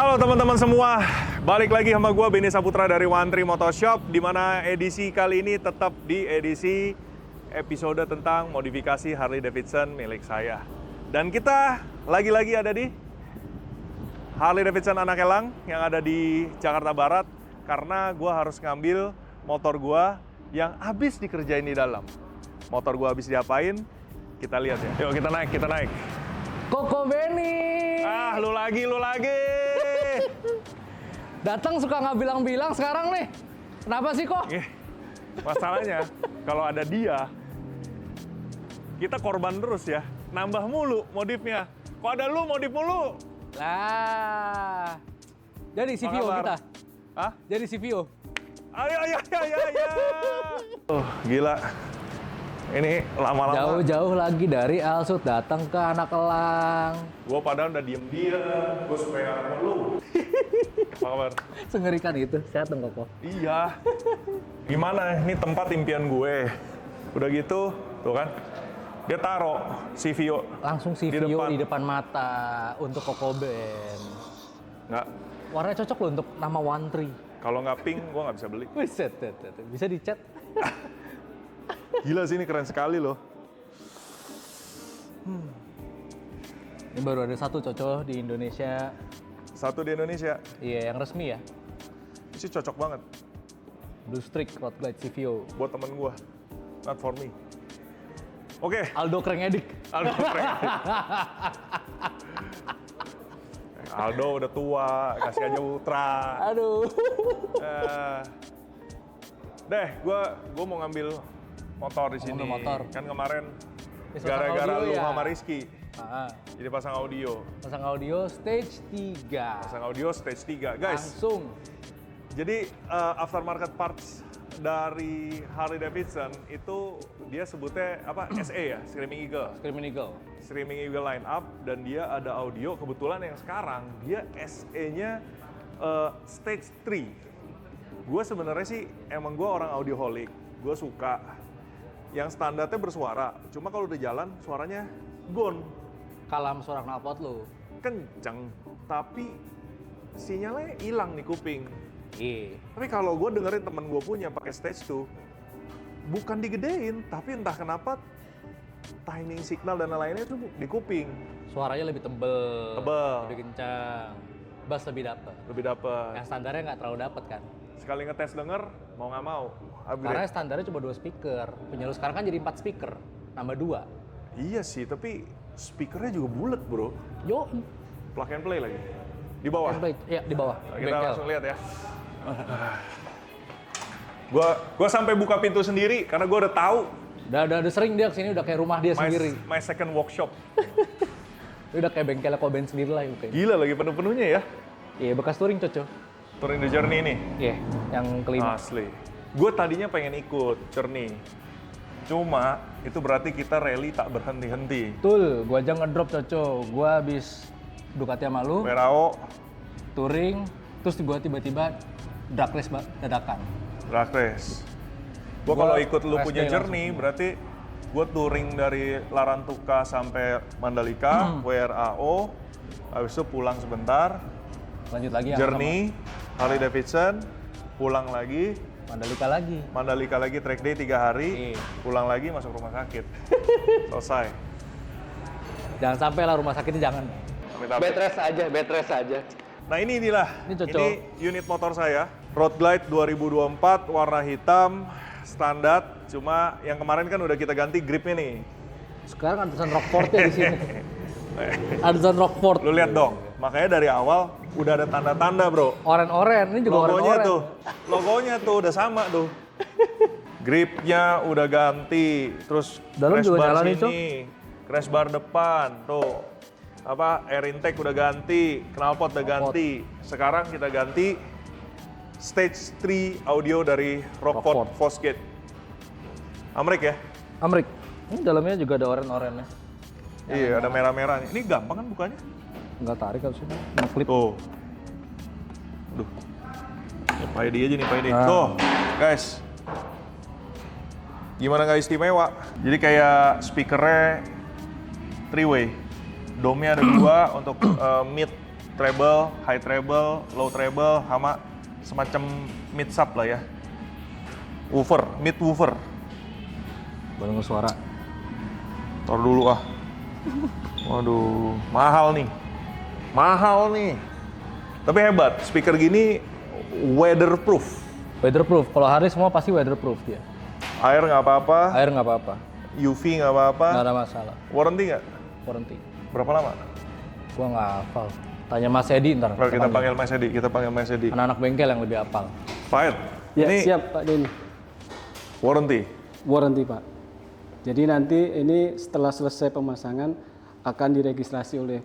Halo teman-teman semua, balik lagi sama gue Benny Saputra dari One Tree Motor Shop, di mana edisi kali ini tetap di edisi episode tentang modifikasi Harley Davidson milik saya. Dan kita lagi-lagi ada di Harley Davidson Anak Elang yang ada di Jakarta Barat, karena gue harus ngambil motor gue yang habis dikerjain di dalam. Motor gue habis diapain? Kita lihat ya. Yuk kita naik. Koko Benny. Lu lagi. Datang suka nggak bilang-bilang sekarang nih. Kenapa sih kok? Masalahnya kalau ada dia, kita korban terus ya. Nambah mulu modifnya. Kok ada lu modif mulu? Lah. Jadi CVO kita. Hah? Jadi CVO. Ayo. Gila. Ini lama-lama. Jauh-jauh lagi dari Alsut datang ke Anak Elang. Gue padahal udah diem, gue supaya sama lu. Apa kabar? Sengerikan itu. Sehat dong Koko. Iya. Gimana? Ini tempat impian gue. Udah gitu, tuh kan. Dia taro CVO. Langsung CVO di depan mata untuk Koko Ben. Nggak. Warnanya cocok loh untuk nama One Tree. Kalau nggak pink, gue nggak bisa beli. Wiset, bisa dicat. Gila sih, ini keren sekali loh. Ini baru ada satu cocok di Indonesia. Satu di Indonesia. Iya, yang resmi ya. Ini sih cocok banget. Blue Streak Road Glide CVO. Buat temen gue. Not for me. Oke. Aldo Krengedik. Aldo udah tua, kasih aja Ultra. Aduh. Gue mau ngambil motor di sini. Motor. Kan kemarin Pasang gara-gara audio lu ya? sama Rizky. Jadi pasang audio. Pasang audio stage 3. Pasang audio stage 3. Guys, Langsung. jadi aftermarket parts dari Harley Davidson itu dia sebutnya apa? SE ya, Screaming Eagle. Screaming Eagle line up, dan dia ada audio. Kebetulan yang sekarang dia SE-nya stage 3. Gue sebenarnya sih emang gue orang audioholic. Gue suka yang standarnya bersuara. Cuma kalau udah jalan suaranya gone. Kalah sama suara knalpot lu. Kenceng, tapi sinyalnya hilang di kuping. Iya. Tapi kalau gue dengerin temen gue punya pakai stage 2, bukan digedein, tapi entah kenapa timing signal dan lain-lainnya itu di kuping. Suaranya lebih tebel. Lebih kencang. Bass lebih dapet. Yang standarnya nggak terlalu dapet kan. Sekali ngetes denger, mau nggak mau. Upgrade. Karena standarnya cuma 2 speaker. Punya lu sekarang kan jadi 4 speaker. Nambah 2. Iya sih, tapi speakernya juga bulat bro. Yo. Plug and play lagi. Di bawah? Iya, di bawah. Nah, kita langsung lihat ya. Gua sampai buka pintu sendiri karena gua udah tahu. Udah sering dia kesini, udah kayak rumah dia sendiri. My second workshop. Udah kayak bengkelnya Koben sendiri lah. Gila lagi penuh-penuhnya ya. Iya, bekas touring cocok. Touring the Journey ini? Iya, yang kelima. Asli. Gue tadinya pengen ikut Journey. Cuma itu berarti kita rally tak berhenti-henti. Betul, gua aja ngedrop cocok. Gua habis Ducati sama lu, WRAO, touring, terus gua tiba-tiba drag race dadakan. drag race. Gue kalau ikut lu punya race day Journey, berarti gue touring dari Larantuka sampai Mandalika, WRAO, habis itu pulang sebentar, Lanjut lagi yang Journey, Harley Davidson, pulang lagi, sama Mandalika lagi track day 3 hari, Iya. pulang lagi masuk rumah sakit. Selesai. Jangan sampai lah rumah sakitnya jangan. Amit-amit. Bed rest aja. Nah inilah, Ini cocok. ini unit motor saya, Road Glide 2024, warna hitam, standar. Cuma yang kemarin kan udah kita ganti gripnya nih. Sekarang ada tulisan Rockford-nya di sini. Ada tulisan Rockford. Lu lihat dong, makanya dari awal udah ada tanda-tanda bro. Oren-oren, ini juga Logonya oren-oren. tuh, logonya tuh udah sama tuh. Gripnya udah ganti, terus Dalam crash juga bar nyala nih, sini, crash bar depan, tuh. Air intake udah ganti, knalpot udah ganti. Sekarang kita ganti stage 3 audio dari Rockford Fosgate. Amrik ya? Amrik. Ini dalamnya juga ada oren-orennya. Iya, ada merah-merahnya. Ini gampang kan bukanya? Nggak tarik harusnya. Ngeklip. Tuh. Aduh. Paidi aja nih, Paidi. Tuh, guys. Gimana nggak istimewa? Jadi kayak speakernya 3-way. Domnya ada 2 untuk mid treble, high treble, low treble, sama semacam mid sub lah ya. Woofer, mid woofer. Baru suara. Taruh dulu ah. Waduh, mahal nih. Mahal nih. Tapi hebat, speaker gini weatherproof. Weatherproof, kalau hari semua pasti weatherproof dia. Air nggak apa-apa, Air nggak apa-apa, UV nggak apa-apa. nggak ada masalah. Warranty nggak? Warranty. Berapa lama? Gua nggak hafal. Tanya Mas Edi ntar. Kalau kita panggil Mas Edi, kita panggil Mas Edi. Anak-anak bengkel yang lebih hafal. Pak Ed, Ya, ini siap Pak Denny. warranty. Warranty Pak. Jadi nanti ini setelah selesai pemasangan akan diregistrasi oleh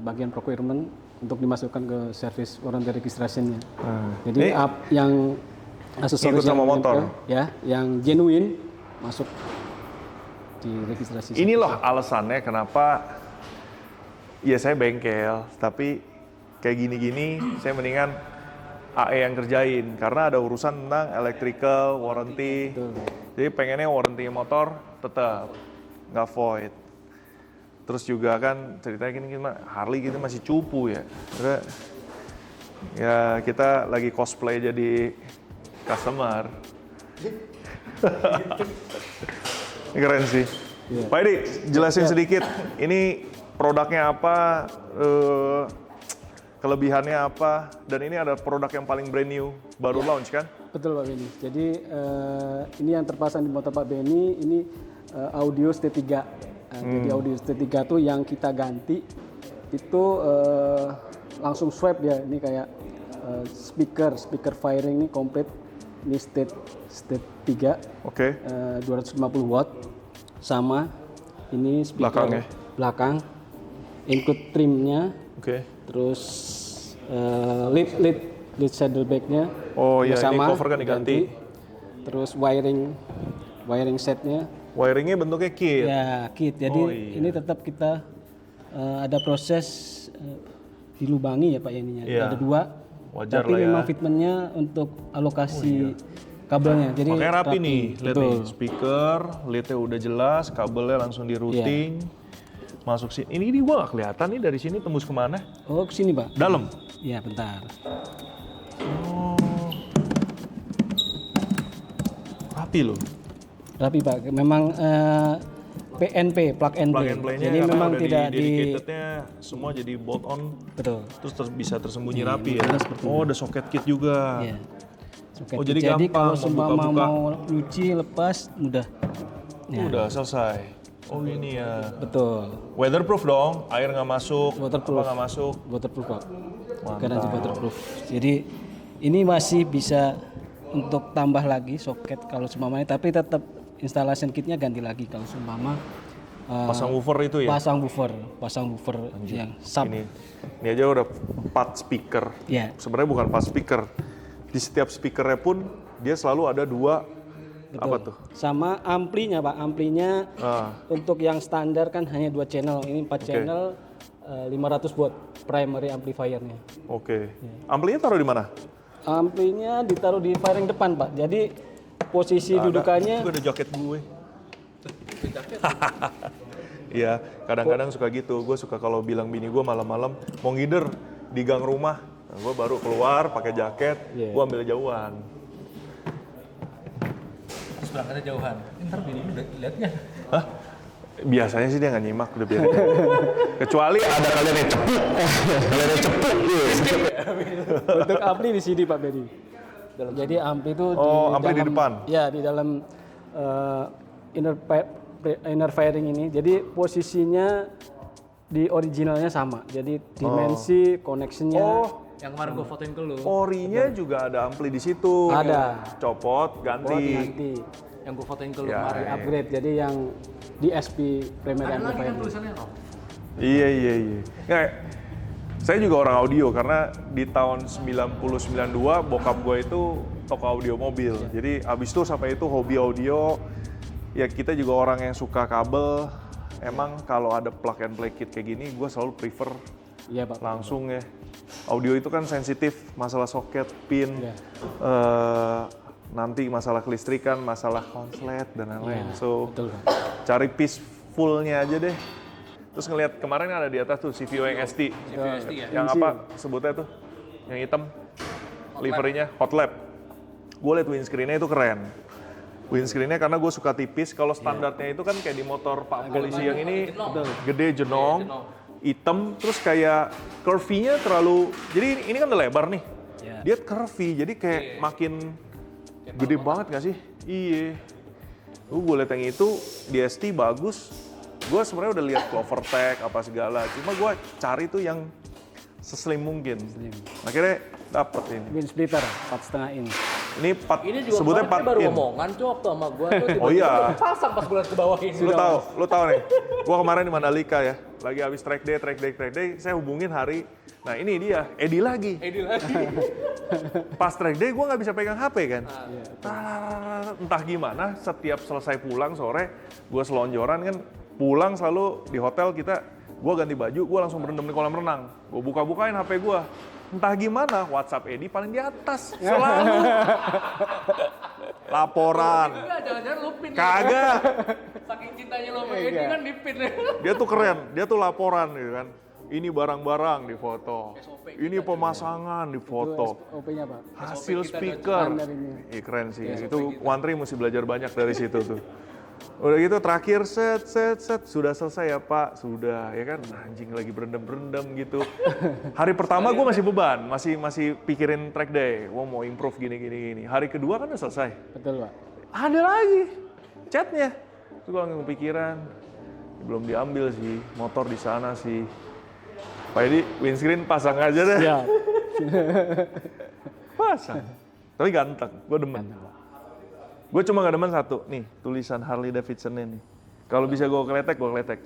bagian procurement untuk dimasukkan ke service warranty registrationnya. Jadi Ini yang aksesoris ikut sama yang motor. ya, yang genuine masuk di registrasi. Ini loh alasannya kenapa ya saya bengkel, tapi kayak gini-gini saya mendingan AE yang kerjain karena ada urusan tentang electrical, warranty. Betul. Jadi pengennya warranty motor tetap nggak void. Terus juga kan ceritanya gini Harley gitu masih cupu ya. Karena ya kita lagi cosplay jadi customer. Ini keren sih. Iya. Pak Edi, jelasin sedikit. Ini produknya apa, kelebihannya apa, dan ini ada produk yang paling brand new, baru launch kan? Betul Pak Benny. Jadi ini yang terpasang di motor Pak Benny ini audio ST3. Jadi audio ST3 tuh yang kita ganti itu langsung swipe ya. Ini kayak speaker firing ini komplit. Ini state 3. Oke. 250 watt sama ini speaker belakang. Include trimnya. Oke. Terus lead saddlebag-nya Oh iya, sama, ini cover kan diganti. Terus wiring setnya Wiringnya bentuknya kit. ya kit. Jadi Oh, iya. ini tetap kita ada proses dilubangi ya Pak ya ininya. Iya. Ada 2. Wajar Tapi lah ya. memang fitmentnya untuk alokasi kabelnya. Jadi Makanya rapi nih, lihat betul. nih, speaker, leadnya udah jelas, kabelnya langsung di routing, masuk sini. Ini gua nggak kelihatan nih dari sini tembus kemana? Oh ke sini Pak. Dalam. Ya bentar. Oh. Rapi loh. Rapi Pak. Memang PNP, plug and Plug play. and play-nya Jadi karena memang udah tidak dedicatednya semua jadi bolt on, betul. terus bisa tersembunyi Iya, rapi ya. modelnya seperti Oh, ada socket kit juga. Iya. Soket. Oh, jadi Jadi gampang kalau mau seumpama buka-buka. mau nyuci lepas mudah. Ya, Udah selesai. Oh ini ya. betul. Weatherproof dong, air nggak masuk, Waterproof. apa nggak masuk. Waterproof Pak. Garansi waterproof. Jadi ini masih bisa untuk tambah lagi soket kalau seumpamanya, tapi tetap installation kitnya ganti lagi kalau seumpama Pasang woofer itu ya. pasang woofer yang sub. Ini aja udah 4 speaker. Ya. Sebenarnya bukan 4 speaker. Di setiap speakernya pun dia selalu ada 2 apa tuh? Sama amplinya Pak, amplinya untuk yang standar kan hanya 2 channel, ini 4 channel 500 watt primary amplifiernya. Oke. Amplinya taruh di mana? Amplinya ditaruh di fairing depan Pak, jadi posisi dudukannya Gue ada jaket gue. Iya, kadang-kadang suka gitu. Gue suka kalau bilang bini gue malam-malam mau ngider di gang rumah. Nah, gue baru keluar pakai jaket, gue ambil jauhan. Terus berangkatnya jauhan. Ntar bini udah liatnya. Hah? Biasanya sih dia nggak nyimak, udah biarin. Kecuali ada kalian yang cepet. Kalian yang cepet. untuk ampli di sini Pak Bedi. Jadi ampli itu ampli di depan? Ya, di dalam inner fairing ini. Jadi posisinya di originalnya sama. Jadi dimensi, connectionnya. Yang kemarin gue fotoin ke lu. Orinya juga ada ampli di situ. Ada. Copot, ganti. Ganti. Yang gue fotoin ke lu Ya. kemarin. Upgrade. Jadi yang DSP primary Ada lagi kan amplifier. tulisannya Rob. Iya. Nggak, saya juga orang audio karena di tahun 90-92 bokap gue itu toko audio mobil. Jadi abis itu sampai itu hobi audio. Ya kita juga orang yang suka kabel. Emang kalau ada plug and play kit kayak gini, gue selalu prefer Iya Pak. langsung ya. Audio itu kan sensitif, masalah soket, pin, Iya. nanti masalah kelistrikan, masalah konslet dan lain-lain. Iya, So betul, Pak. cari peaceful-nya aja deh. Terus ngelihat kemarin ada di atas tuh CVO yang ST. CVO ST ya. Yang apa sebutnya tuh? Yang hitam. Liverynya Hot Lap. Gue liat windscreen-nya itu keren. Windscreen-nya karena gue suka tipis. Kalau standarnya itu kan kayak di motor Pak Polisi yang ini gede jenong, hitam, terus kayak curvy-nya terlalu. Jadi ini kan udah lebar nih. Dia curvy, jadi kayak makin gede banget gak sih? Iya. Gue liat yang itu di ST bagus. Gue sebenarnya udah lihat CloverTech apa segala. Cuma gue cari tuh yang seslim mungkin. Akhirnya dapet ini. Wind splitter 4,5 inch. Ini juga sebutnya 4 baru in. omongan cok tuh sama gua tuh Oh iya. pasang pas bulan ke bawah ini. Lu tahu nih. Gua kemarin di Mandalika ya. Lagi habis track day, saya hubungin Hari. Nah ini dia, Edi lagi. Pas track day gua nggak bisa pegang HP kan. Entah gimana, setiap selesai pulang sore, gua selonjoran kan. Pulang selalu di hotel kita, gua ganti baju, gua langsung berendam di kolam renang. Gua buka-bukain HP gua. Entah gimana, WhatsApp Edi paling di atas. Selalu. Laporan. Enggak, jangan-jangan lu pin. Kagak. Saking cintanya lo sama Edi kan di pin. Dia tuh keren, dia tuh laporan gitu kan. Ini barang-barang di foto. Ini pemasangan di foto. OP-nya Pak. Hasil speaker. Ih, keren sih. Itu Wantri mesti belajar banyak dari situ tuh. Udah gitu terakhir set sudah selesai ya Pak, sudah ya kan anjing lagi berendam gitu. Hari pertama gue masih beban, masih pikirin track day, mau improve gini. Hari kedua kan udah selesai. Betul Pak. Ada lagi chatnya, terus gue langsung kepikiran, belum diambil sih, motor di sana sih. Pak Edi, windscreen pasang aja deh. Siap. Pasang, tapi ganteng, gue demen. Gue cuma gak demen satu, nih tulisan Harley Davidson-nya nih. Kalau bisa gue keletek.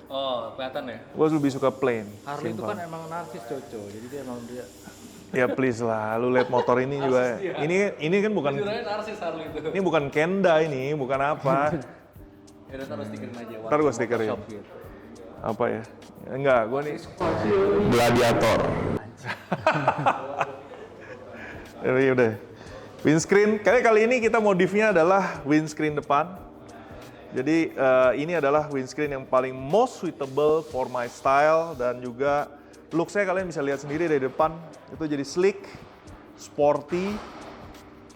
Oh, kelihatan ya? Gue lebih suka plain. Harley itu kan emang narsis Coco, jadi dia emang dia. Ya please lah, lu lihat motor ini juga. Ini kan bukan. Jujur aja narsis Harley itu. Ini bukan Kenda ini, bukan apa. Ya udah taruh stikerin aja. Ntar gue stikerin. Gitu. Apa ya? Enggak, gue nih. Gladiator. Jadi udah. Windscreen, kali ini kita modifnya adalah windscreen depan. Jadi ini adalah windscreen yang paling most suitable for my style dan juga look saya kalian bisa lihat sendiri dari depan. Itu jadi sleek, sporty.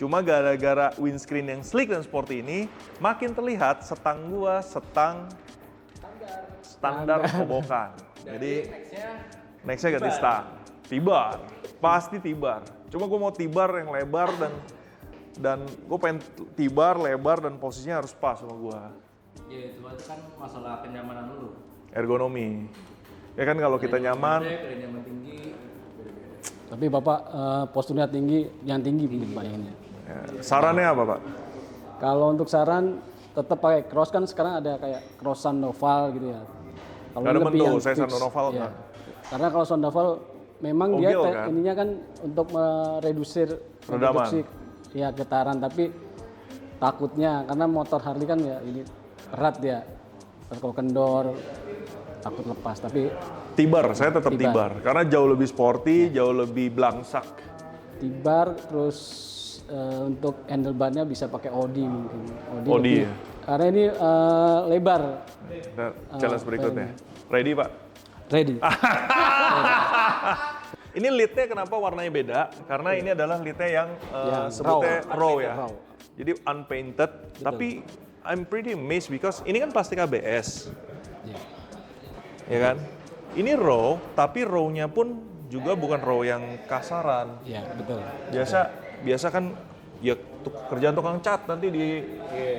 Cuma gara-gara windscreen yang sleek dan sporty ini makin terlihat setang gua standar kobokan. Jadi nextnya ganti stang. Tibar, pasti tibar. Cuma gue mau tibar yang lebar dan gue pengen tibar, lebar, dan posisinya harus pas sama gue. Ya itu kan masalah kenyamanan lu. Ergonomi. Ya kan kalau kita nyaman. Nyaman tinggi. Tapi Bapak posturnya tinggi, yang tinggi Pak ini. Ya, sarannya apa Pak? Kalau untuk saran tetap pakai cross, kan sekarang ada kayak cross Sandoval gitu ya. Kalau Gak ada lebih yang bentuk, saya fix, Sandoval ya. kan. Karena kalau Sandoval memang dia Ogil, kan? ininya kan untuk mereduksi ya getaran, tapi takutnya karena motor Harley kan ya ini berat ya, kalau kendor takut lepas. Tapi Tibar, saya tetap tibar. Karena jauh lebih sporty, jauh lebih belangsak. tibar, terus untuk handlebarnya bisa pakai Odi mungkin. Odi ya? Karena ini lebar. Nah, challenge berikutnya. Ready Pak? Ready. Ini leadnya kenapa warnanya beda? Karena ini adalah leadnya yang sebutnya raw ya. Raw. Jadi unpainted, tapi I'm pretty amazed because ini kan plastik ABS. Ya kan? Ini raw, tapi raw-nya pun juga bukan raw yang kasaran. Iya, betul. Biasa kan ya kerjaan tukang cat nanti di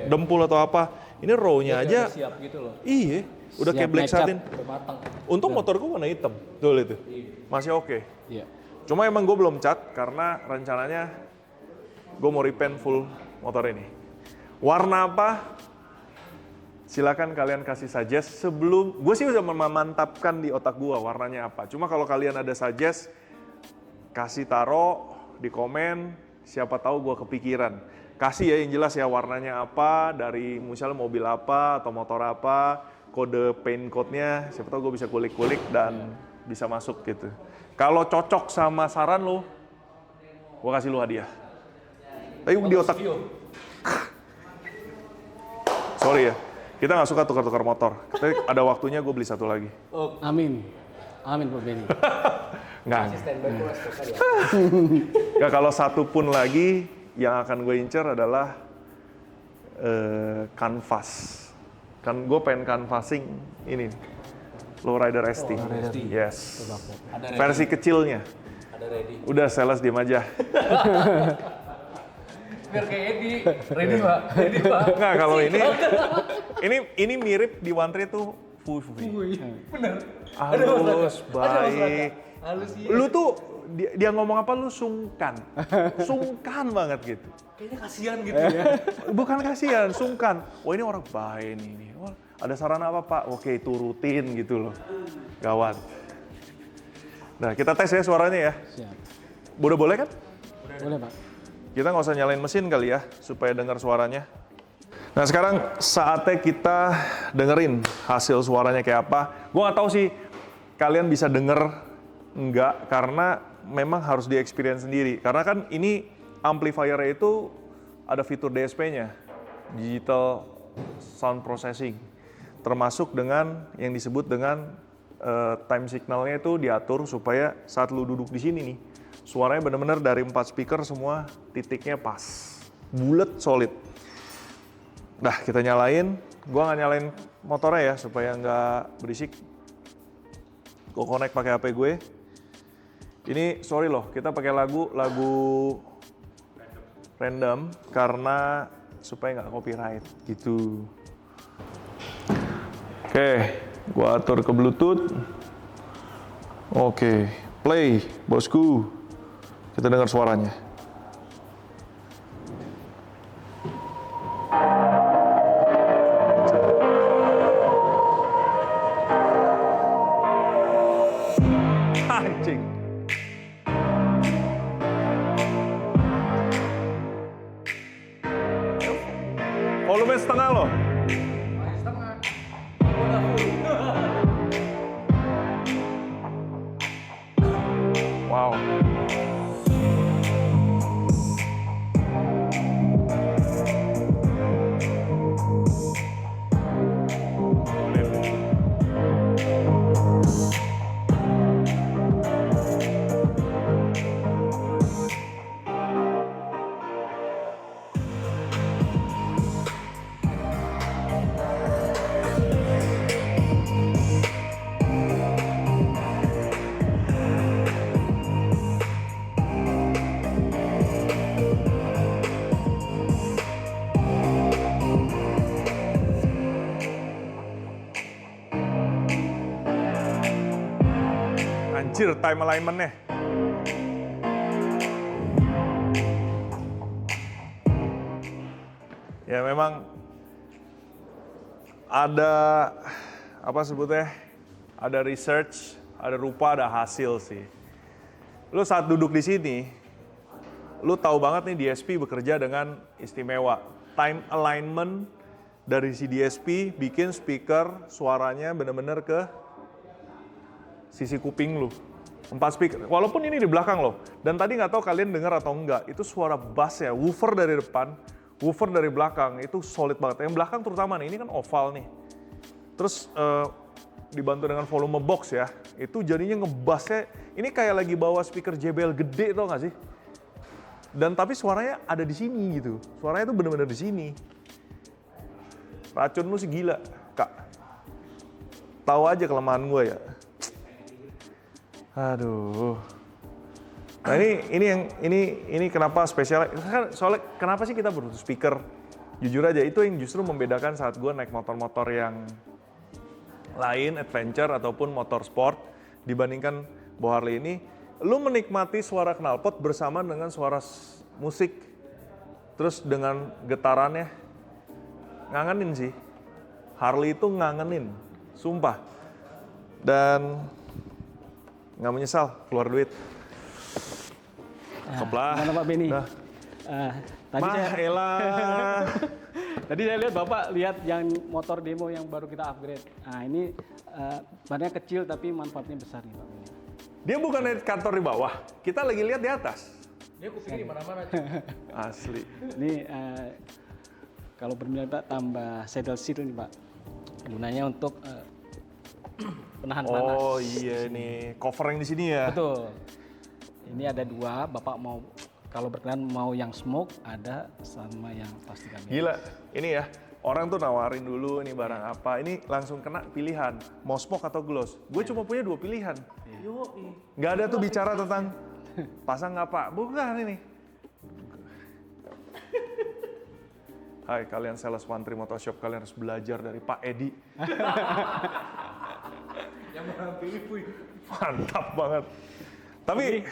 dempul atau apa. Ini raw-nya aja. Siap gitu loh. Iya, udah kayak black satin. Matang. Untung motor gue warna hitam, betul itu. Masih oke. Iya. Cuma emang gue belum cat karena rencananya gue mau repaint full motor ini. Warna apa? Silakan kalian kasih suggest sebelum, gue sih udah memantapkan di otak gue warnanya apa. Cuma kalau kalian ada suggest, kasih taro di komen, siapa tahu gue kepikiran. Kasih ya yang jelas ya warnanya apa, dari misalnya mobil apa atau motor apa, kode paint code-nya, siapa tahu gue bisa kulik-kulik dan bisa masuk gitu. Kalau cocok sama saran lo, gue kasih lo hadiah. Tapi di otak, sorry ya. Kita nggak suka tukar-tukar motor. Tapi ada waktunya gue beli satu lagi. Amin. Amin Pak Benny. Nggak. Nggak, kalau satu pun lagi yang akan gue incer adalah canvas. Kan gue pengen canvassing ini Lowrider ST. Yes. Versi kecilnya. Ada ready. Udah sales diem aja. Biar kayak Edi. Ready Pak. Ready Pak. Nggak, kalau ini mirip di One Tree tuh Fui. Bener. Halus, baik. Halus iya. Lu tuh dia ngomong apa lu sungkan. Sungkan banget gitu. Kayaknya kasihan gitu ya. Bukan kasihan, sungkan. Wah ini orang baik nih. Wah, ada saran apa Pak? Oke, turutin gitu loh. Gawat. Nah, kita tes ya suaranya ya. Siap. Boleh kan? Boleh Pak. Kita nggak usah nyalain mesin kali ya, supaya dengar suaranya. Nah sekarang saatnya kita dengerin hasil suaranya kayak apa. Gue nggak tahu sih kalian bisa denger enggak, karena memang harus di-experience sendiri. Karena kan ini amplifier-nya itu ada fitur DSP-nya, Digital Sound Processing. Termasuk dengan yang disebut dengan time signal-nya itu diatur supaya saat lu duduk di sini nih, suaranya benar-benar dari 4 speaker semua titiknya pas, bulat, solid. Nah, kita nyalain. Gua nggak nyalain motornya ya, supaya nggak berisik. Gua connect pakai HP gue. Ini sorry loh, kita pakai lagu random karena supaya nggak copyright gitu. Oke, gua atur ke Bluetooth. Oke, play, bosku. Kita dengar suaranya. Anjing. Volume setengah loh. Wow. Anjir, time alignment-nya. Ya memang ada apa sebutnya? Ada research, ada rupa, ada hasil sih. Lu saat duduk di sini, lu tahu banget nih DSP bekerja dengan istimewa. Time alignment dari si DSP bikin speaker suaranya benar-benar ke sisi kuping lu. 4 speaker, walaupun ini di belakang loh. Dan tadi nggak tahu kalian dengar atau enggak, itu suara bass ya, woofer dari depan, woofer dari belakang, itu solid banget. Yang belakang terutama nih, ini kan oval nih. Terus dibantu dengan volume box ya, itu jadinya ngebassnya, ini kayak lagi bawa speaker JBL gede tau nggak sih? Dan tapi suaranya ada di sini gitu, suaranya itu bener-bener di sini. Racun lu sih gila, Kak. Tahu aja kelemahan gue ya. Aduh. Nah ini kenapa spesial? Soalnya kenapa sih kita butuh speaker? Jujur aja itu yang justru membedakan saat gue naik motor-motor yang lain, adventure ataupun motor sport dibandingkan Bow Harley ini. Lu menikmati suara knalpot bersama dengan suara musik, terus dengan getarannya ngangenin sih. Harley itu ngangenin, sumpah. Dan nggak menyesal keluar duit. Cakeplah. Mana Pak Benny? Tadi tadi saya lihat Bapak lihat yang motor demo yang baru kita upgrade. Nah ini bannya kecil tapi manfaatnya besar nih Pak Benny. Dia bukan di kantor di bawah, kita lagi lihat di atas. Dia kupingnya di mana-mana. Asli. Ini kalau berminat Pak tambah saddle seat nih Pak. Gunanya untuk penahan panas. Oh iya nih, cover yang di sini ya. Betul. Ini ada 2, Bapak mau kalau berkenan mau yang smoke ada sama yang plastik ABS. Gila, ini ya. Orang tuh nawarin dulu ini barang apa. Ini langsung kena pilihan, mau smoke atau gloss. Gue cuma punya 2 pilihan. Nggak ada tuh bicara tentang pasang nggak Pak. Bukan ini. Hai kalian sales One Tree Motor Shop, kalian harus belajar dari Pak Edi. Yang orang pilih, Puy. Mantap banget. Tapi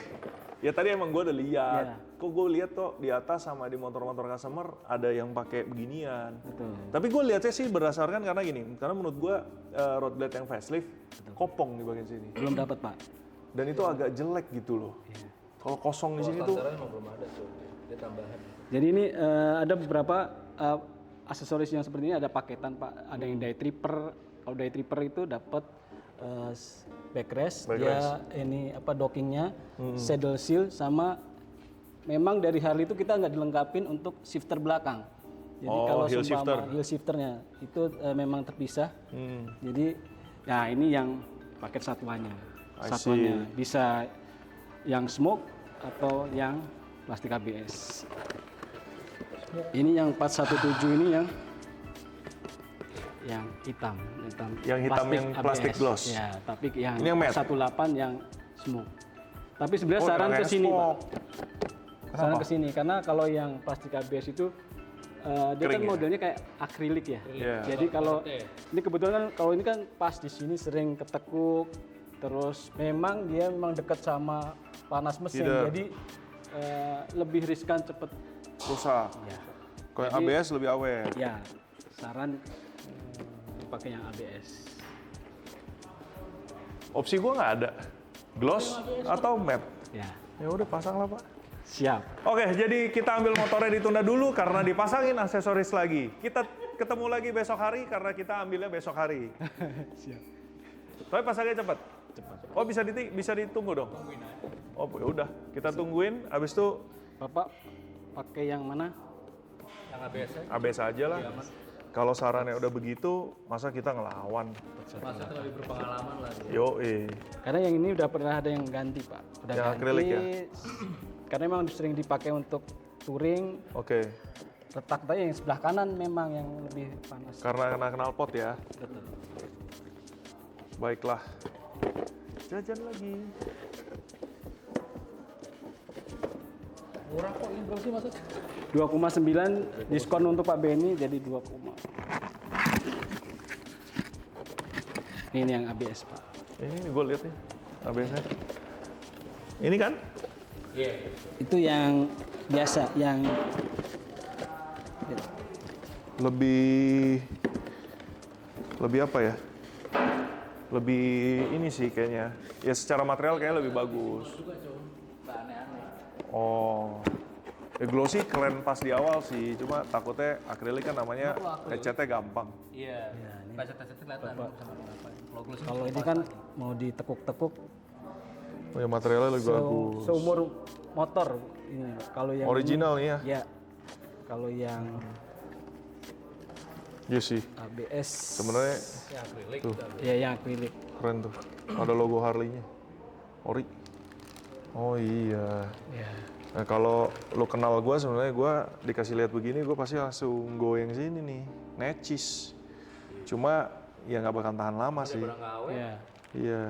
ya tadi emang gue udah lihat. Iya. Kok gue lihat kok di atas sama di motor-motor customer ada yang pakai beginian. Betul. Tapi gue lihatnya sih berdasarkan karena gini. Karena menurut gue road blade yang facelift kopong di bagian sini. Belum dapat, Pak. Dan itu agak jelek gitu loh. Kalau kosong di sini tuh. Standarnya emang belum ada tuh, dia tambahan. Jadi ini ada beberapa aksesoris yang seperti ini, ada paketan Pak. Ada yang die tripper. Kalau die tripper itu dapat backrest, dia ini apa dockingnya, saddle seal, sama memang dari Harley itu kita nggak dilengkapin untuk shifter belakang. Jadi kalau heel shifter. heel shifternya itu memang terpisah. Jadi nah ini yang paket satuannya. Satuannya bisa yang smoke atau yang plastik ABS. Ini yang 417 ini yang hitam. Yang hitam yang plastik ABS. gloss. Ya, tapi yang, Ini yang matte. 18 yang smoke. Tapi sebenarnya saran ke sini, Pak. Saran ke sini karena kalau yang plastik ABS itu dia kan modelnya kayak akrilik ya. Yeah. Jadi kalau ini kebetulan kan kalau ini kan pas di sini sering ketekuk, terus memang dia memang dekat sama panas mesin, jadi lebih riskan cepet Rusak. ya. Kalau yang ABS lebih awet. Ya, saran pakai yang ABS. Opsi gua nggak ada. Gloss atau matte. Ya, Ya udah pasang lah Pak. siap. Oke, jadi kita ambil motornya ditunda dulu karena dipasangin aksesoris lagi. Kita ketemu lagi besok hari karena kita ambilnya besok hari. Siap. Tapi pasangnya cepat. Oh bisa ditunggu dong. Oh ya udah, kita tungguin. Abis itu Bapak pakai yang mana? Yang ABS aja. ABS aja lah. Kalau sarannya udah begitu, masa kita ngelawan? Masa itu lebih berpengalaman lah. Yo Karena yang ini udah pernah ada yang ganti, Pak. Udah Yang ganti. akrilik ya? Karena memang sering dipakai untuk touring. Oke. Letak tadi yang sebelah kanan memang yang lebih panas. Karena kena knalpot ya. Betul. Baiklah. Jajan lagi. Murah kok, ini berapa sih maksudnya? 2,9 diskon untuk Pak Benny jadi 2, ini yang ABS, Pak. Ini gue lihat nih ABS-nya. Ini kan? Iya. Itu yang biasa, yang Lebih apa ya? Lebih ini sih kayaknya. Ya secara material kayaknya lebih bagus. Oh. Ya glossy keren pas di awal sih, cuma takutnya akrilik kan namanya lecetnya gampang. Iya. Lecet-lecet kelihatan sama apa. Kalau gloss kalau ini kan mau ditekuk-tekuk Oh ya materialnya lebih bagus. seumur motor ini. Kalau yang Original nih ya? Ya. Kalau yang Iya sih. ABS Sebenarnya ya akrilik. tuh ya yang akrilik. keren tuh. Ada logo Harley-nya. Ori. Oh iya. Ya. Nah kalau lu kenal gue sebenarnya gue dikasih lihat begini gue pasti langsung go yang sini nih, necis. Cuma ya nggak bakal tahan lama sih. Barang nggak awet, Ya. Iya.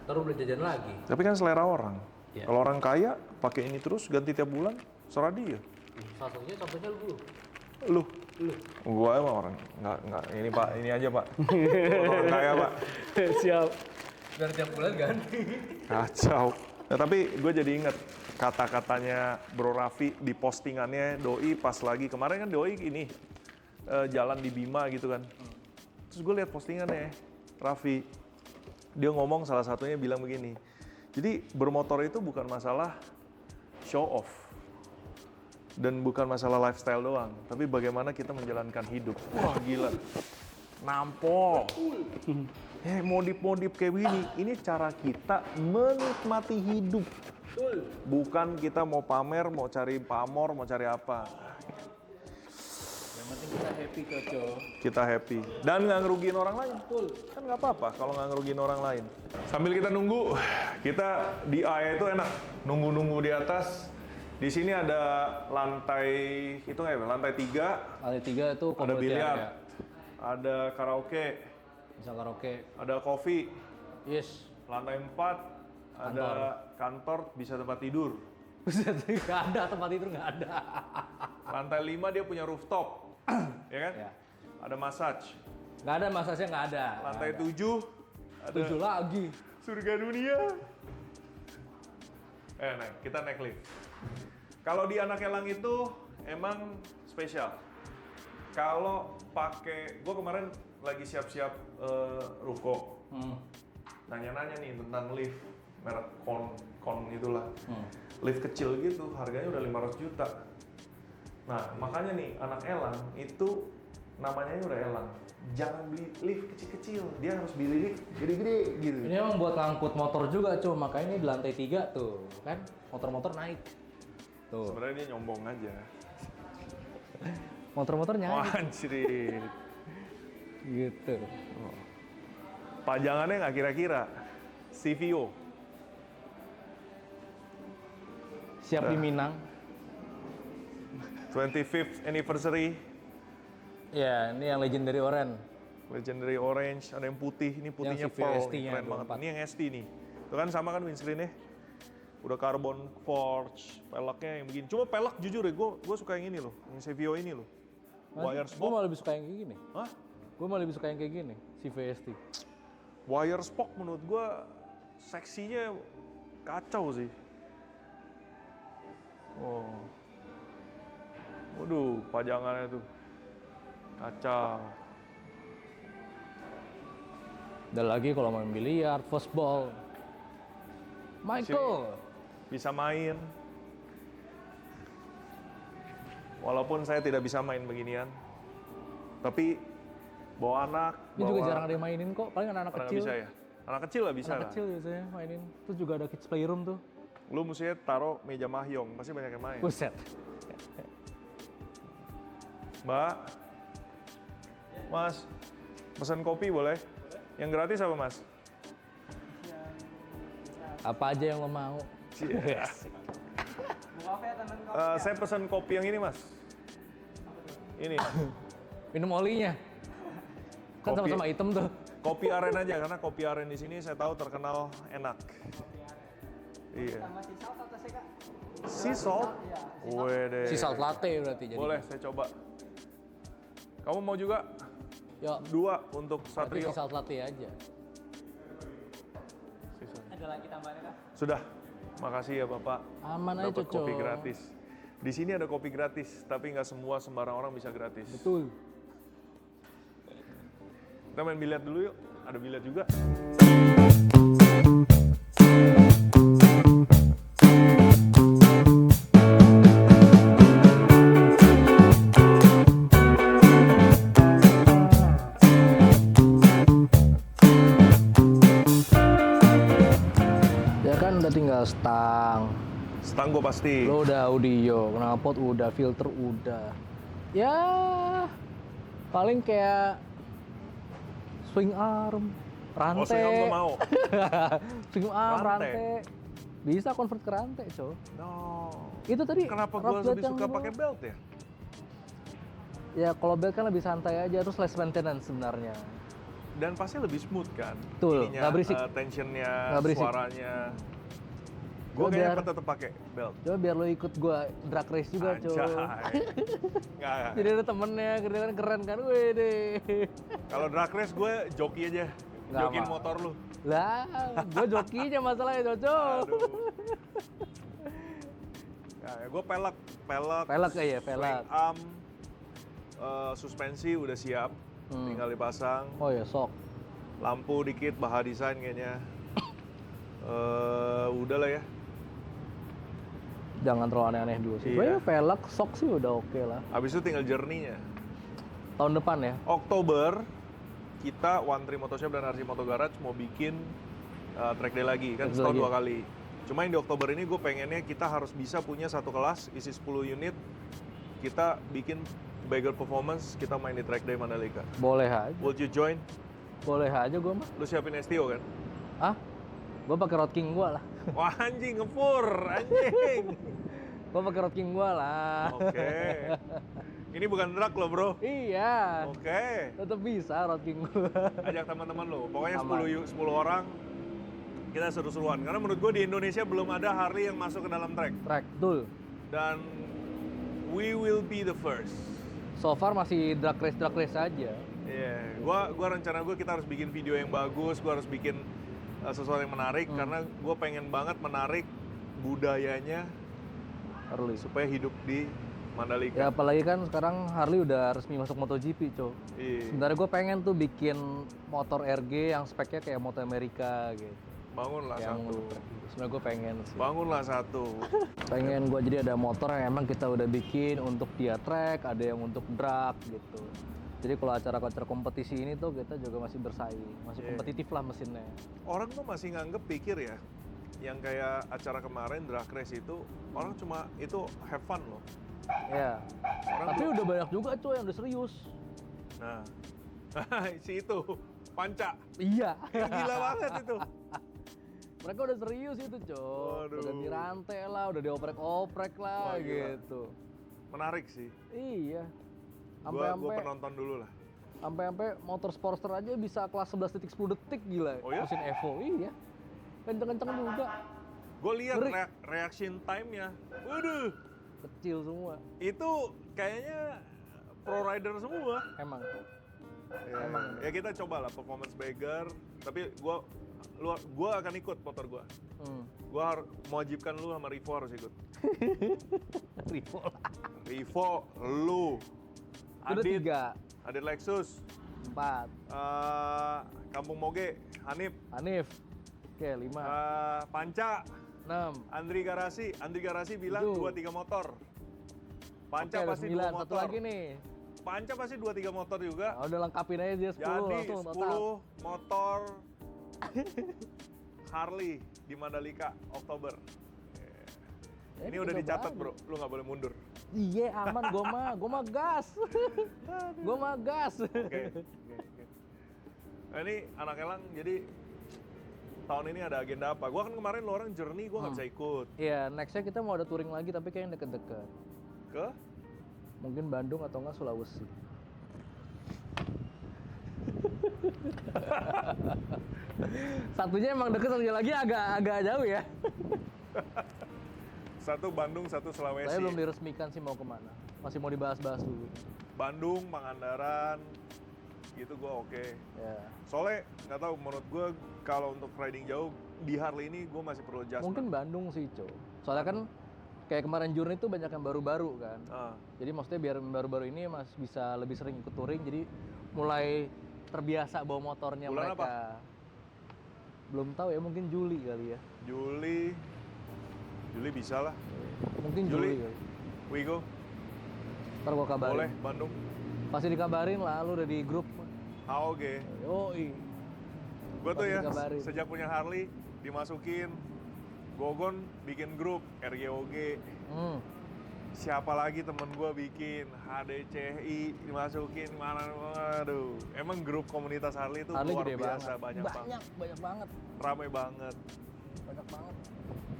terus beli jajan lagi. Tapi kan selera orang. Iya. Kalau orang kaya pakai ini terus ganti tiap bulan, serah dia. Salah satunya contohnya lu. Lu. Gua emang orang nggak ini Pak, ini aja Pak. Orang kaya Pak. Siap. Biar tiap bulan ganti. Kacau. Ya, tapi gue jadi inget kata-katanya Bro Raffi di postingannya Doi pas lagi kemarin kan Doi ini jalan di Bima gitu kan. Terus gue lihat postingannya Raffi, dia ngomong salah satunya bilang begini. Jadi bermotor itu bukan masalah show off dan bukan masalah lifestyle doang, tapi bagaimana kita menjalankan hidup. Wah gila, nampol. Modif-modif kayak begini, ini cara kita menikmati hidup. Bukan kita mau pamer, mau cari pamor, mau cari apa. Yang penting kita happy. happy Coco. Kita happy. Dan nggak ngerugiin orang lain. Betul. Kan nggak apa-apa kalau nggak ngerugiin orang lain. Sambil kita nunggu, kita di A itu enak. Nunggu-nunggu di atas. Di sini ada lantai, itu nggak ya? Lantai 3. Lantai 3 itu Ada biliar. Ada karaoke. Bisa karaoke. Ada coffee. Yes. Lantai 4 ada kantor, bisa tempat tidur. Buset, nggak ada tempat tidur, nggak ada. Lantai 5 dia punya rooftop, ya kan? Ya. Ada massage. Nggak ada, masasnya nggak ada. Lantai 7 ada 7 lagi. surga dunia. Kita naik lift. Kalau di Anak Elang itu emang spesial. Kalau pakai, gue kemarin lagi siap-siap ruko. Nanya-nanya nih tentang lift merek kon itulah. Lift kecil gitu, harganya udah 500 juta. Nah, makanya nih Anak Elang itu namanya udah Elang. Jangan beli lift kecil-kecil, dia harus beli lift gede-gede gitu. Ini emang buat ngangkut motor juga, cuma makanya ini di lantai 3 tuh, kan? Motor-motor naik. Tuh. Sebenarnya dia nyombong aja. Motor-motor naik. Wah, anjir. Gitu. Pajangannya nggak kira-kira. CVO. Siap di Minang. 25th anniversary. Ya, ini yang Legendary Orange. Legendary Orange, ada yang putih, ini putihnya Yang pearl, CVST-nya keren banget. 24. Ini yang ST nih. Itu kan sama kan windscreen-nya. Udah carbon forge, peleknya yang begini. Cuma pelek jujur ya, gue suka yang ini loh, yang CVO ini loh. Wire Gue spoke. malah lebih suka yang kayak gini. Hah? Gue malah lebih suka yang kayak gini, si VST. Wire spoke menurut gue seksinya kacau sih. Oh. Waduh, pajangannya tuh kacau. Dan lagi kalau main biliar, football. Michael. Bisa main. Walaupun saya tidak bisa main beginian. Tapi bawa anak, Ini juga jarang ada yang mainin kok, paling anak-anak Mana kecil. bisa ya? Anak kecil lah bisa Anak lah. kecil biasanya mainin. Terus juga ada kids playroom tuh. Lu mestinya taruh meja mahjong, pasti banyak yang main. Buset. Mbak, Mas, pesan kopi boleh? Yang gratis apa Mas? Apa aja yang lo mau. Saya pesan kopi yang ini Mas. Ini, Minum olinya. Kan Kopi. sama-sama hitam tuh. kopi aren aja, karena kopi aren di sini saya tahu terkenal enak. Iya. Sea salt? Wede. Si salt latte berarti jadi. Boleh, saya coba. Kamu mau juga? Yuk, 2 untuk berarti Satrio. si salt latte aja. Ada lagi tambahannya kah? Sudah. Makasih ya Bapak. Aman aja Dapat Coco. kopi gratis. Di sini ada kopi gratis, tapi nggak semua sembarang orang bisa gratis. Betul. Kita main biliar dulu yuk. Ada biliar juga. Ya kan udah tinggal stang. Stang gue pasti. Lo udah audio, knalpot udah, filter udah. Ya paling kayak swing arm, rantai. Oh, swing arm gua mau. Swing arm, Rantai. rantai. Bisa convert ke rantai, coy. No. Itu tadi Kenapa rough gue blade lebih yang suka gua- pakai belt ya? Ya kalau belt kan lebih santai aja, terus less maintenance sebenarnya. Dan pasti lebih smooth kan? Betul, Ininya, nggak berisik. Tensionnya, Nggak berisik. suaranya. Gue Gua kayaknya biar- tetap pakai belt. Coba biar lo ikut gua drag race juga, coy. Nggak. Jadi ada temennya, keren kan, wede. Kalau drag race gue joki aja. Nggak Jokin mau. motor lu. Lah, gua jokinya masalahnya, cocok. Aduh. Ya, gue pelek. Pelek ya, pelek. Swing arm, suspensi udah siap. Tinggal dipasang. Oh ya, sok. Lampu dikit, baha desain kayaknya. Udah lah ya. Jangan terlalu aneh-aneh dulu sih. Iya. Sebenarnya pelek, sok sih udah oke lah. Habis itu tinggal journey-nya. Tahun depan ya. Oktober kita One Tree Motoshop dan RC Moto Garage mau bikin track day lagi kan Track day setahun lagi. 2 kali. Cuma yang di Oktober ini gue pengennya kita harus bisa punya satu kelas isi 10 unit. Kita bikin Bagel Performance, kita main di track day Mandalika. Boleh aja. Would you join? Boleh aja gue mah. Lu siapin STO kan? Ah? Gue pakai Road King gue lah. Wah anjing, ngepur, anjing. Gue pakai Road King gue lah. Oke. Ini bukan drag loh bro. Iya. Oke. Tetap bisa Road King gue. Ajak teman-teman lo. Pokoknya Aman. 10 orang kita seru-seruan. Karena menurut gue di Indonesia belum ada Harley yang masuk ke dalam track. Track, betul. Dan we will be the first. So far masih drag race aja. Iya, gua rencana kita harus bikin video yang bagus, gua harus bikin sesuatu yang menarik karena gue pengen banget menarik budayanya Harley supaya hidup di Mandalika. Ya apalagi kan sekarang Harley udah resmi masuk MotoGP, Cok. Iya. Sebenarnya gue pengen tuh bikin motor RG yang speknya kayak Moto Amerika gitu. Bangunlah satu. Sebenarnya gue pengen sih. Bangunlah satu. Pengen gue jadi ada motor yang emang kita udah bikin untuk dia track, ada yang untuk drag gitu. Jadi kalau acara-acara kompetisi ini tuh kita juga masih bersaing, masih kompetitif lah mesinnya. Orang tuh masih nganggep pikir ya, yang kayak acara kemarin drag race itu orang cuma itu have fun loh. Ya. Tapi udah banyak juga cuy yang udah serius. Nah, si itu Panca. Iya. Gila banget itu. Mereka udah serius itu cuy. Udah dirantai lah, udah dioprek-oprek lah. Wah, gitu. Menarik sih. Iya. Gua penonton dulu lah. Sampai motor Sportster aja bisa kelas 11 detik 10 detik gila. Oh ya? Mesin Evo, iya. Kenceng-kenceng juga. Gue lihat reaction time-nya. Waduh. Kecil semua. Itu kayaknya pro rider semua. Emang. Ya, emang. Ya kita coba lah performance bagger. Tapi gua akan ikut motor gua. Gua harus mewajibkan lu sama Rivo harus ikut. Rivo, lu. Adit, 3. Adit Lexus. 4. Kampung Moge, Hanif. Oke, 5. Panca. 6. Andri Garasi bilang 2-3 motor. Panca pasti 2 motor. Satu lagi nih. Panca pasti 2-3 motor juga. Udah lengkapin aja dia 10. Jadi langsung 10 motor Harley di Mandalika Oktober. Ini udah dicatat bro, lu nggak boleh mundur. Iya aman, gue mah gas. Gue mah gas. Oke. Nah, ini anak Elang, jadi tahun ini ada agenda apa? Gua kan kemarin lo orang journey, gua nggak bisa ikut. Iya, nextnya kita mau ada touring lagi tapi kayaknya deket-deket. Ke? Mungkin Bandung atau nggak Sulawesi. Satunya emang deket, satunya lagi agak jauh ya. Satu Bandung, satu Sulawesi. Saya belum diresmikan sih mau kemana. Masih mau dibahas-bahas dulu. Bandung, Pangandaran, gitu gue oke. Ya. Soalnya nggak tahu, menurut gue kalau untuk riding jauh di Harley ini gue masih perlu adjustment. Mungkin Bandung sih, Co. Soalnya kan kayak kemarin Journey itu banyak yang baru-baru kan. Jadi maksudnya biar baru-baru ini masih bisa lebih sering ikut touring, jadi mulai terbiasa bawa motornya. Bulan mereka. Apa? Belum tahu ya, mungkin Juli kali ya. Juli bisa lah. Mungkin Juli kali. We go. Ntar gua kabarin. Boleh, Bandung. Pasti dikabarin lah, lu udah di grup. Oke. Yoi. Gue tuh ya, sejak punya Harley, dimasukin Gogon bikin grup, RGOG. Siapa lagi temen gue bikin, HDCI dimasukin, mana, aduh. Emang grup komunitas Harley itu luar biasa, banyak banget. Ramai banget. Banyak banget.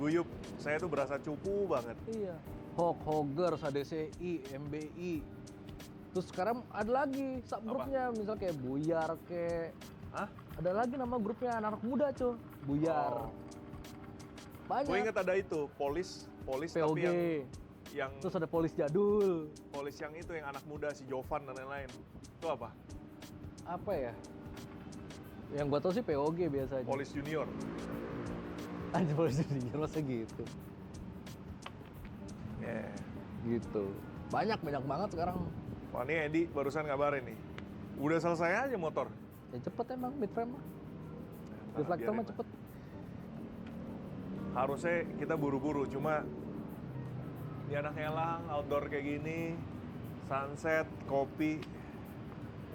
Guyup, saya tuh berasa cupu banget. Iya. Hoggers, HDCI, MBI. Terus sekarang ada lagi subgrupnya, misal kayak Buyar, kayak... Hah? Ada lagi nama grupnya anak muda, cuy. Buyar. Banyak. Gue inget ada itu, polis POG. tapi yang... Terus ada polis jadul. Polis yang itu, yang anak muda, si Jovan dan lain-lain. Itu apa? Apa ya? Yang gue tau sih POG biasanya. Polis junior. Anjir, polis junior, masa gitu? Yeah. Gitu. Banyak banget sekarang. Wah, ini Edi barusan ngabarin nih. Udah selesai aja motor. Ya cepet emang, mid-frame mah. Reflektor mah cepet. Harusnya kita buru-buru, cuma di anak Elang, outdoor kayak gini, sunset, kopi,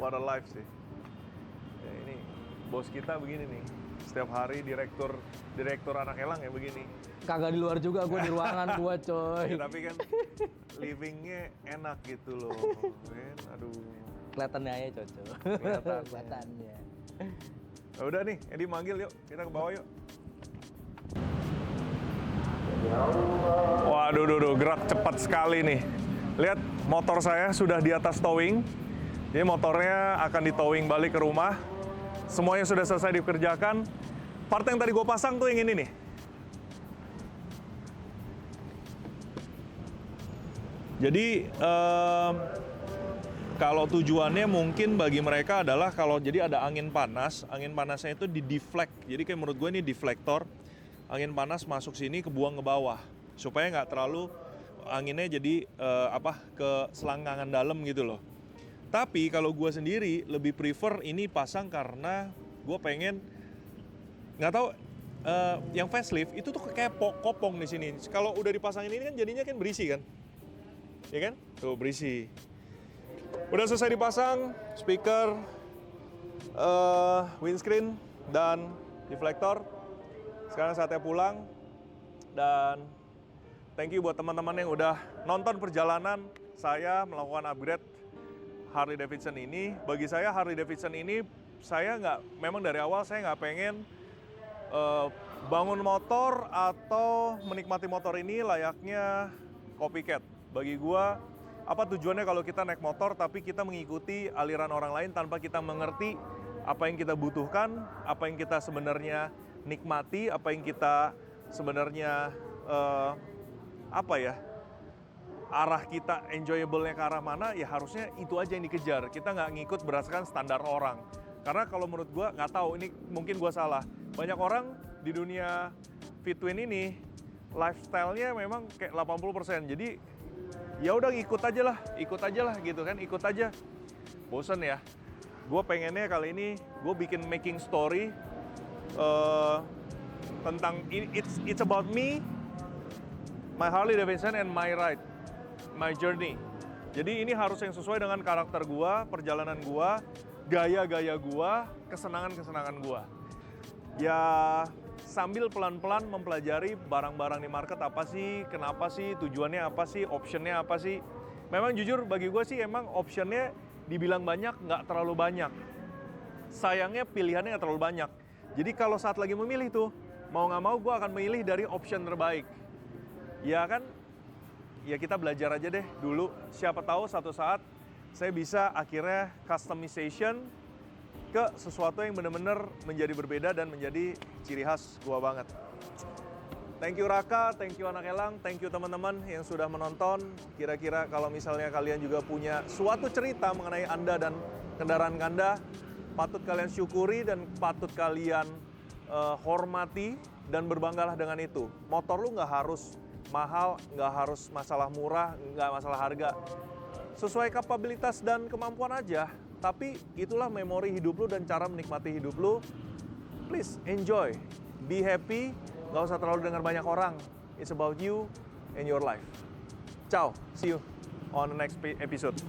what a life sih. Ya, ini bos kita begini nih, setiap hari direktur anak elang ya begini. Kagak di luar juga, gue di ruangan gue coy. Ya, tapi kan livingnya enak gitu loh, men. Aduh. Kelihatannya aja cocok. Kelihatannya. Ya udah nih, Edi manggil yuk, kita ke bawah yuk. Waduh, gerak cepat sekali nih. Lihat, motor saya sudah di atas towing. Jadi motornya akan di towing balik ke rumah. Semuanya sudah selesai dikerjakan. Part yang tadi gue pasang tuh yang ini nih. Jadi kalau tujuannya mungkin bagi mereka adalah kalau jadi ada angin panasnya itu di deflect. Jadi kayak menurut gue ini deflektor. Angin panas masuk sini kebuang ke bawah supaya nggak terlalu anginnya jadi ke selangkangan dalam gitu loh. Tapi kalau gue sendiri lebih prefer ini pasang karena gue pengen nggak tahu yang facelift itu tuh kayak kopong di sini. Kalau udah dipasangin ini kan jadinya kan berisi kan, ya kan? Tuh berisi. Udah selesai dipasang speaker, windscreen dan deflektor. Sekarang saatnya pulang, dan thank you buat teman-teman yang udah nonton perjalanan saya melakukan upgrade Harley Davidson ini. Bagi saya Harley Davidson ini, memang dari awal saya nggak pengen bangun motor atau menikmati motor ini layaknya copycat. Bagi gua, apa tujuannya kalau kita naik motor tapi kita mengikuti aliran orang lain tanpa kita mengerti apa yang kita butuhkan, apa yang kita sebenarnya nikmati, apa yang kita sebenarnya arah kita enjoyable-nya ke arah mana, ya harusnya itu aja yang dikejar. Kita nggak ngikut berdasarkan standar orang. Karena kalau menurut gue, nggak tahu, ini mungkin gue salah. Banyak orang di dunia Fitwin ini, lifestyle-nya memang kayak 80%. Jadi ya udah ikut aja lah gitu kan, ikut aja. Bosen ya. Gue pengennya kali ini, gue bikin making story tentang it's about me, my Harley Davidson and my ride, my journey. Jadi ini harus yang sesuai dengan karakter gua, perjalanan gua, gaya-gaya gua, kesenangan-kesenangan gua. Ya sambil pelan-pelan mempelajari barang-barang di market apa sih, kenapa sih, tujuannya apa sih, optionnya apa sih. Memang jujur bagi gua sih emang optionnya dibilang banyak, nggak terlalu banyak. Sayangnya pilihannya nggak terlalu banyak. Jadi kalau saat lagi memilih tuh, mau nggak mau gue akan memilih dari option terbaik. Ya kan, ya kita belajar aja deh dulu. Siapa tahu satu saat saya bisa akhirnya customization ke sesuatu yang benar-benar menjadi berbeda dan menjadi ciri khas gue banget. Thank you Raka, thank you Anak Elang, thank you teman-teman yang sudah menonton. Kira-kira kalau misalnya kalian juga punya suatu cerita mengenai Anda dan kendaraan Anda, patut kalian syukuri dan patut kalian hormati dan berbanggalah dengan itu. Motor lu nggak harus mahal, nggak harus masalah murah, nggak masalah harga. Sesuai kapabilitas dan kemampuan aja. Tapi itulah memori hidup lu dan cara menikmati hidup lu. Please enjoy, be happy, nggak usah terlalu dengar banyak orang. It's about you and your life. Ciao, see you on the next episode.